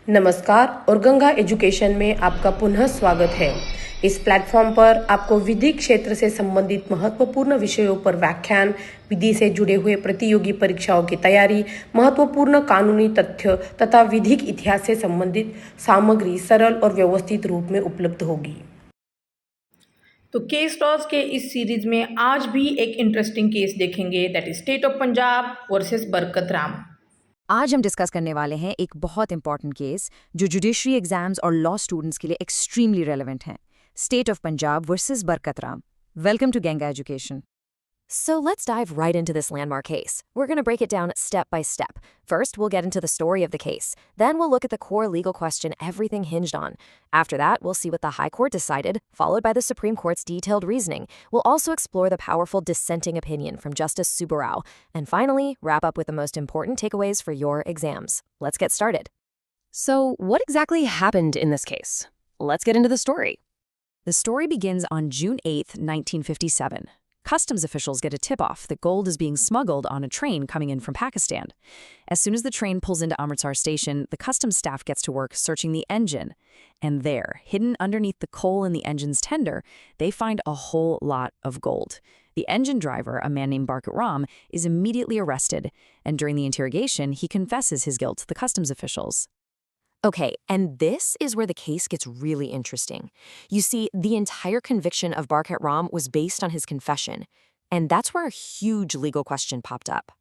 नमस्कार और गंगा एजुकेशन में आपका पुनः स्वागत है। इस प्लेटफॉर्म पर आपको विधिक क्षेत्र से संबंधित महत्वपूर्ण विषयों पर व्याख्यान, विधि से जुड़े हुए प्रतियोगी परीक्षाओं की तैयारी, महत्वपूर्ण कानूनी तथ्य तथा विधिक इतिहास से संबंधित सामग्री सरल और व्यवस्थित रूप में उपलब्ध होगी। तो केस लॉज के इस सीरीज में आज भी एक इंटरेस्टिंग केस देखेंगे, that is state of Punjab versus Barkat Ram. आज हम डिस्कस करने वाले हैं एक बहुत इंपॉर्टेंट केस जो जुडिशरी एग्जाम्स और लॉ स्टूडेंट्स के लिए एक्सट्रीमली रेलेवेंट है। State of Punjab versus Barkat Ram. Welcome to Ganga education. So let's dive right into this landmark case. We're going to break it down step by step. First, we'll get into the story of the case. Then we'll look at the core legal question everything hinged on. After that, we'll see what the High Court decided, followed by the Supreme Court's detailed reasoning. We'll also explore the powerful dissenting opinion from Justice Subarao. And finally, wrap up with the most important takeaways for your exams. Let's get started. So, what exactly happened in this case? Let's get into the story. The story begins on June 8th, 1957. Customs officials get a tip-off that gold is being smuggled on a train coming in from Pakistan. As soon as the train pulls into Amritsar station, the customs staff gets to work searching the engine. And there, hidden underneath the coal in the engine's tender, they find a whole lot of gold. The engine driver, a man named Barkat Ram, is immediately arrested, and during the interrogation, he confesses his guilt to the customs officials. Okay, and this is where the case gets really interesting. You see, the entire conviction of Barkat Ram was based on his confession, and that's where a huge legal question popped up.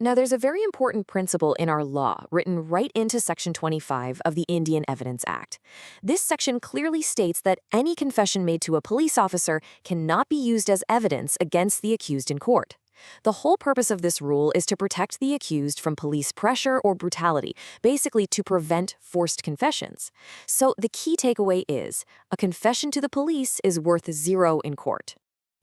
Now, there's a very important principle in our law written right into Section 25 of the Indian Evidence Act. This section clearly states that any confession made to a police officer cannot be used as evidence against the accused in court. The whole purpose of this rule is to protect the accused from police pressure or brutality, basically to prevent forced confessions. So the key takeaway is, a confession to the police is worth zero in court.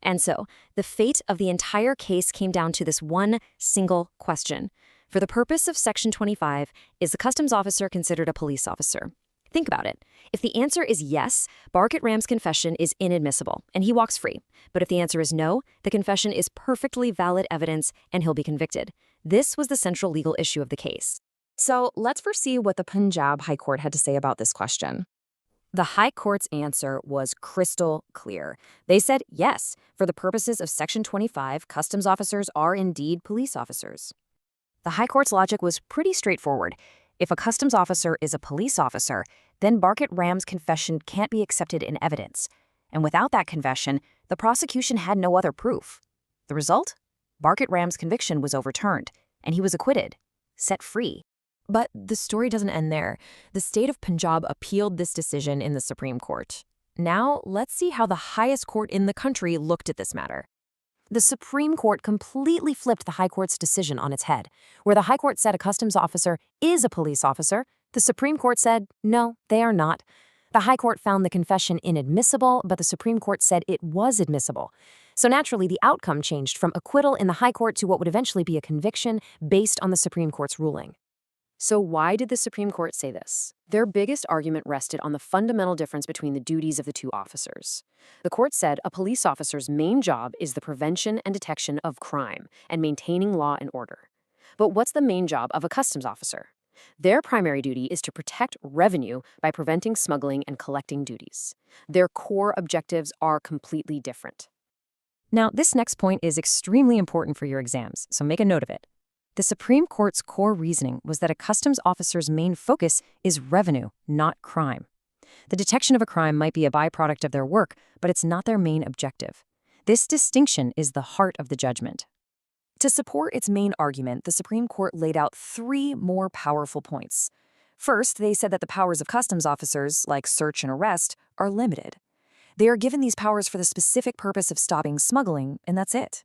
And so, the fate of the entire case came down to this one single question. For the purpose of Section 25, is the customs officer considered a police officer? Think about it. If the answer is yes, Barkat Ram's confession is inadmissible, and he walks free. But if the answer is no, the confession is perfectly valid evidence, and he'll be convicted. This was the central legal issue of the case. So let's first see what the Punjab High Court had to say about this question. The High Court's answer was crystal clear. They said yes, for the purposes of Section 25, customs officers are indeed police officers. The High Court's logic was pretty straightforward. If a customs officer is a police officer, then Barkat Ram's confession can't be accepted in evidence. And without that confession, the prosecution had no other proof. The result? Barkat Ram's conviction was overturned, and he was acquitted, set free. But the story doesn't end there. The state of Punjab appealed this decision in the Supreme Court. Now, let's see how the highest court in the country looked at this matter. The Supreme Court completely flipped the High Court's decision on its head. Where the High Court said a customs officer is a police officer, the Supreme Court said, no, they are not. The High Court found the confession inadmissible, but the Supreme Court said it was admissible. So naturally, the outcome changed from acquittal in the High Court to what would eventually be a conviction based on the Supreme Court's ruling. So why did the Supreme Court say this? Their biggest argument rested on the fundamental difference between the duties of the two officers. The court said a police officer's main job is the prevention and detection of crime and maintaining law and order. But what's the main job of a customs officer? Their primary duty is to protect revenue by preventing smuggling and collecting duties. Their core objectives are completely different. Now, this next point is extremely important for your exams, so make a note of it. The Supreme Court's core reasoning was that a customs officer's main focus is revenue, not crime. The detection of a crime might be a byproduct of their work, but it's not their main objective. This distinction is the heart of the judgment. To support its main argument, the Supreme Court laid out three more powerful points. First, they said that the powers of customs officers, like search and arrest, are limited. They are given these powers for the specific purpose of stopping smuggling, and that's it.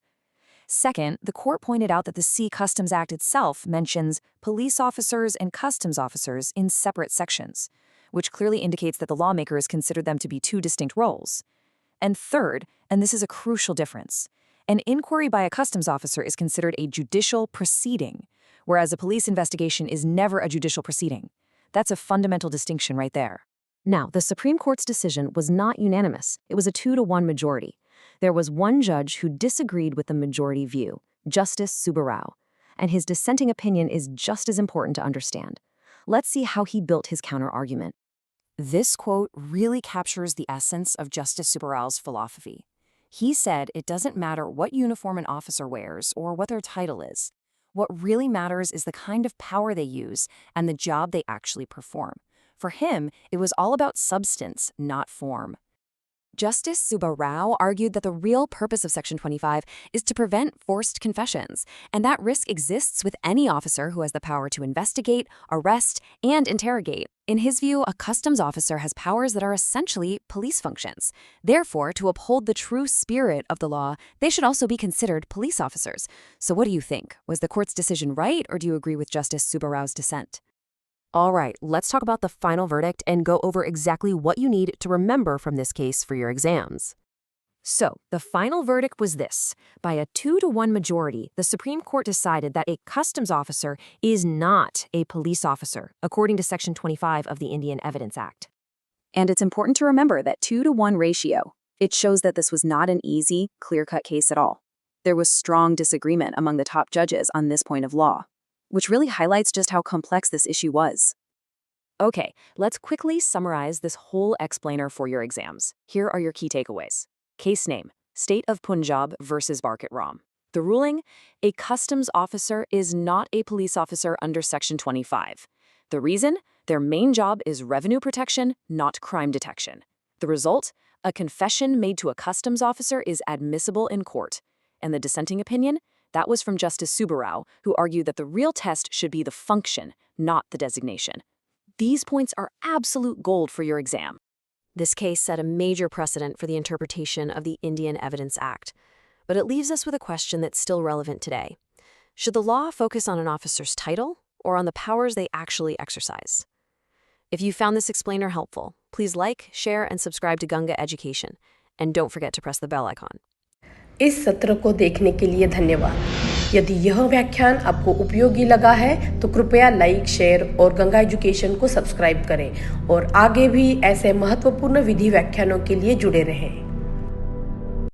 Second, the court pointed out that the Sea Customs Act itself mentions police officers and customs officers in separate sections, which clearly indicates that the lawmakers considered them to be two distinct roles. And third, and this is a crucial difference, an inquiry by a customs officer is considered a judicial proceeding, whereas a police investigation is never a judicial proceeding. That's a fundamental distinction right there. Now, the Supreme Court's decision was not unanimous. It was a 2-to-1 majority. There was one judge who disagreed with the majority view, Justice Subarao, and his dissenting opinion is just as important to understand. Let's see how he built his counter-argument. This quote really captures the essence of Justice Subbarao's philosophy. He said it doesn't matter what uniform an officer wears or what their title is. What really matters is the kind of power they use and the job they actually perform. For him, it was all about substance, not form. Justice Subbarao argued that the real purpose of Section 25 is to prevent forced confessions, and that risk exists with any officer who has the power to investigate, arrest, and interrogate. In his view, a customs officer has powers that are essentially police functions. Therefore, to uphold the true spirit of the law, they should also be considered police officers. So what do you think? Was the court's decision right, or do you agree with Justice Subbarao's dissent? All right, let's talk about the final verdict and go over exactly what you need to remember from this case for your exams. So, the final verdict was this. By a 2-to-1 majority, the Supreme Court decided that a customs officer is not a police officer, according to Section 25 of the Indian Evidence Act. And it's important to remember that 2-to-1 ratio. It shows that this was not an easy, clear-cut case at all. There was strong disagreement among the top judges on this point of law, which really highlights just how complex this issue was. Okay, let's quickly summarize this whole explainer for your exams. Here are your key takeaways. Case name, State of Punjab versus Barkat Ram. The ruling, a customs officer is not a police officer under Section 25. The reason, their main job is revenue protection, not crime detection. The result, a confession made to a customs officer is admissible in court. And the dissenting opinion, that was from Justice Subbarao, who argued that the real test should be the function, not the designation. These points are absolute gold for your exam. This case set a major precedent for the interpretation of the Indian Evidence Act, but it leaves us with a question that's still relevant today. Should the law focus on an officer's title or on the powers they actually exercise? If you found this explainer helpful, please like, share, and subscribe to Ganga Education, and don't forget to press the bell icon. इस सत्र को देखने के लिए धन्यवाद। यदि यह व्याख्यान आपको उपयोगी लगा है तो कृपया लाइक, शेयर और गंगा एजुकेशन को सब्सक्राइब करें और आगे भी ऐसे महत्वपूर्ण विधि व्याख्यानों के लिए जुड़े रहें।